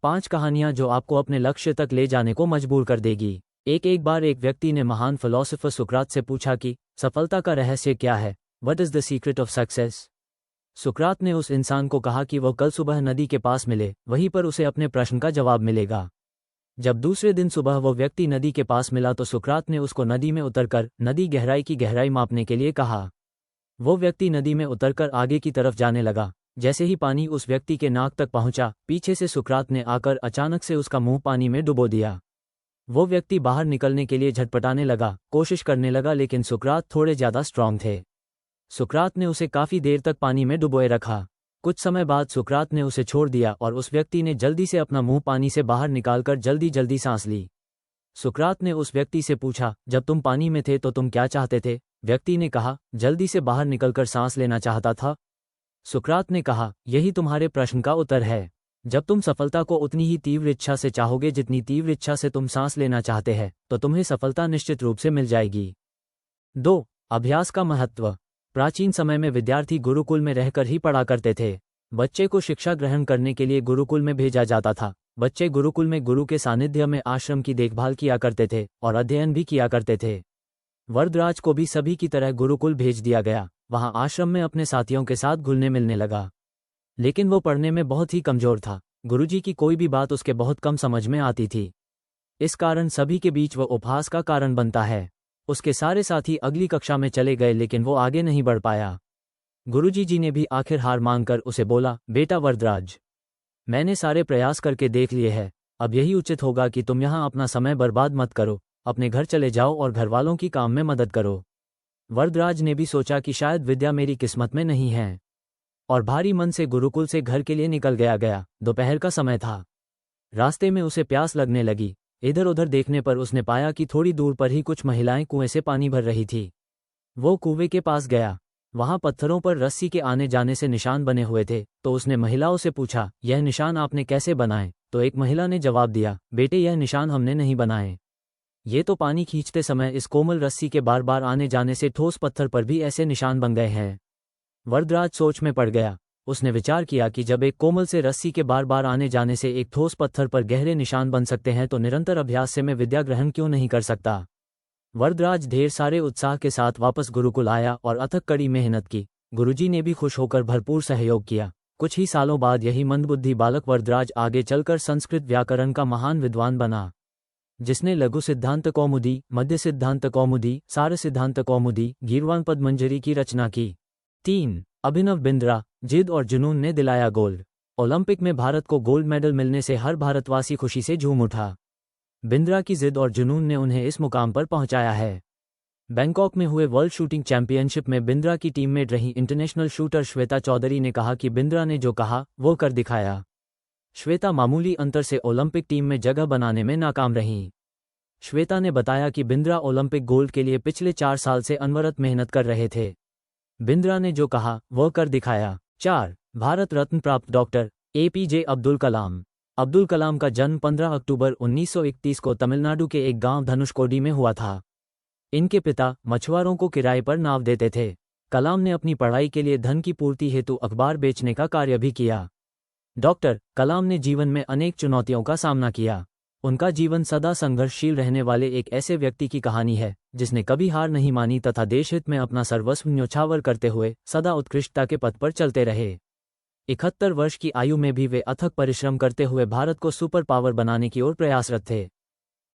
5 कहानियां जो आपको अपने लक्ष्य तक ले जाने को मजबूर कर देगी। एक बार एक व्यक्ति ने महान फिलोसोफर सुकरात से पूछा कि सफलता का रहस्य क्या है? What is the secret of success? सुकरात ने उस इंसान को कहा कि वह कल सुबह नदी के पास मिले, वहीं पर उसे अपने प्रश्न का जवाब मिलेगा। जब दूसरे दिन सुबह वो व्यक्ति नदी के पास मिला तो सुकरात ने उसको नदी में उतरकर नदी गहराई की गहराई मापने के लिए कहा। वो व्यक्ति नदी में उतरकर आगे की तरफ जाने लगा। जैसे ही पानी उस व्यक्ति के नाक तक पहुंचा, पीछे से सुकरात ने आकर अचानक से उसका मुंह पानी में डुबो दिया। वो व्यक्ति बाहर निकलने के लिए झटपटाने लगा, कोशिश करने लगा, लेकिन सुकरात थोड़े ज्यादा स्ट्रांग थे। सुकरात ने उसे काफी देर तक पानी में डुबोए रखा। कुछ समय बाद सुकरात ने उसे छोड़ दिया और उस व्यक्ति ने जल्दी से अपना मुंह पानी से बाहर निकालकर जल्दी जल्दी सांस ली। सुकरात ने उस व्यक्ति से पूछा, जब तुम पानी में थे तो तुम क्या चाहते थे? व्यक्ति ने कहा, जल्दी से बाहर निकलकर सांस लेना चाहता था। सुकरात ने कहा, यही तुम्हारे प्रश्न का उत्तर है। जब तुम सफलता को उतनी ही तीव्र इच्छा से चाहोगे जितनी तीव्र इच्छा से तुम सांस लेना चाहते हैं, तो तुम्हें सफलता निश्चित रूप से मिल जाएगी। 2. अभ्यास का महत्व। प्राचीन समय में विद्यार्थी गुरुकुल में रहकर ही पढ़ा करते थे। बच्चे को शिक्षा ग्रहण करने के लिए गुरुकुल में भेजा जाता था। बच्चे गुरुकुल में गुरु के सानिध्य में आश्रम की देखभाल किया करते थे और अध्ययन भी किया करते थे। वरदराज को भी सभी की तरह गुरुकुल भेज दिया गया। वहां आश्रम में अपने साथियों के साथ घुलने मिलने लगा, लेकिन वो पढ़ने में बहुत ही कमजोर था। गुरुजी की कोई भी बात उसके बहुत कम समझ में आती थी। इस कारण सभी के बीच वो उपहास का कारण बनता है। उसके सारे साथी अगली कक्षा में चले गए, लेकिन वो आगे नहीं बढ़ पाया। गुरुजी जी ने भी आखिर हार मानकर उसे बोला, बेटा वरदराज, मैंने सारे प्रयास करके देख लिए हैं। अब यही उचित होगा कि तुम यहाँ अपना समय बर्बाद मत करो। अपने घर चले जाओ और घरवालों की काम में मदद करो। वरदराज ने भी सोचा कि शायद विद्या मेरी किस्मत में नहीं है, और भारी मन से गुरुकुल से घर के लिए निकल गया। दोपहर का समय था। रास्ते में उसे प्यास लगने लगी। इधर उधर देखने पर उसने पाया कि थोड़ी दूर पर ही कुछ महिलाएं कुएं से पानी भर रही थी। वो कुएं के पास गया। वहां पत्थरों पर रस्सी के आने जाने से निशान बने हुए थे, तो उसने महिलाओं से पूछा, यह निशान आपने कैसे बनाए? तो एक महिला ने जवाब दिया, बेटे, यह निशान हमने नहीं बनाए। ये तो पानी खींचते समय इस कोमल रस्सी के बार बार आने जाने से ठोस पत्थर पर भी ऐसे निशान बन गए हैं। वरदराज सोच में पड़ गया। उसने विचार किया कि जब एक कोमल से रस्सी के बार बार आने जाने से एक ठोस पत्थर पर गहरे निशान बन सकते हैं, तो निरंतर अभ्यास से मैं विद्या ग्रहण क्यों नहीं कर सकता? वरदराज ढेर सारे उत्साह के साथ वापस गुरुकुल आया और अथक कड़ी मेहनत की। गुरुजी ने भी खुश होकर भरपूर सहयोग किया। कुछ ही सालों बाद यही मंदबुद्धि बालक वरदराज आगे चलकर संस्कृत व्याकरण का महान विद्वान बना, जिसने लघु सिद्धांत कौमुदी, मध्य सिद्धांत कौमुदी, सार सिद्धांत कौमुदी, गीर्वाण पद्मंजरी की रचना की। 3. अभिनव बिंद्रा। जिद और जुनून ने दिलाया गोल्ड। ओलंपिक में भारत को गोल्ड मेडल मिलने से हर भारतवासी खुशी से झूम उठा। बिंद्रा की जिद और जुनून ने उन्हें इस मुकाम पर पहुंचाया है। बैंकॉक में हुए वर्ल्ड शूटिंग चैंपियनशिप में बिंद्रा की टीममेट रही इंटरनेशनल शूटर श्वेता चौधरी ने कहा कि बिंद्रा ने जो कहा वो कर दिखाया। श्वेता मामूली अंतर से ओलंपिक टीम में जगह बनाने में नाकाम रहीं। श्वेता ने बताया कि बिंद्रा ओलंपिक गोल्ड के लिए पिछले 4 साल से अनवरत मेहनत कर रहे थे। बिंद्रा ने जो कहा वह कर दिखाया। 4. भारत रत्न प्राप्त डॉक्टर APJ अब्दुल कलाम। अब्दुल कलाम का जन्म 15 अक्टूबर 1931 को तमिलनाडु के एक गांव धनुषकोडी में हुआ था। इनके पिता मछुआरों को किराए पर नाव देते थे। कलाम ने अपनी पढ़ाई के लिए धन की पूर्ति हेतु अखबार बेचने का कार्य भी किया। डॉक्टर कलाम ने जीवन में अनेक चुनौतियों का सामना किया। उनका जीवन सदा संघर्षशील रहने वाले एक ऐसे व्यक्ति की कहानी है, जिसने कभी हार नहीं मानी तथा देशहित में अपना सर्वस्व न्योछावर करते हुए सदा उत्कृष्टता के पथ पर चलते रहे। 71 वर्ष की आयु में भी वे अथक परिश्रम करते हुए भारत को सुपर पावर बनाने की ओर प्रयासरत थे।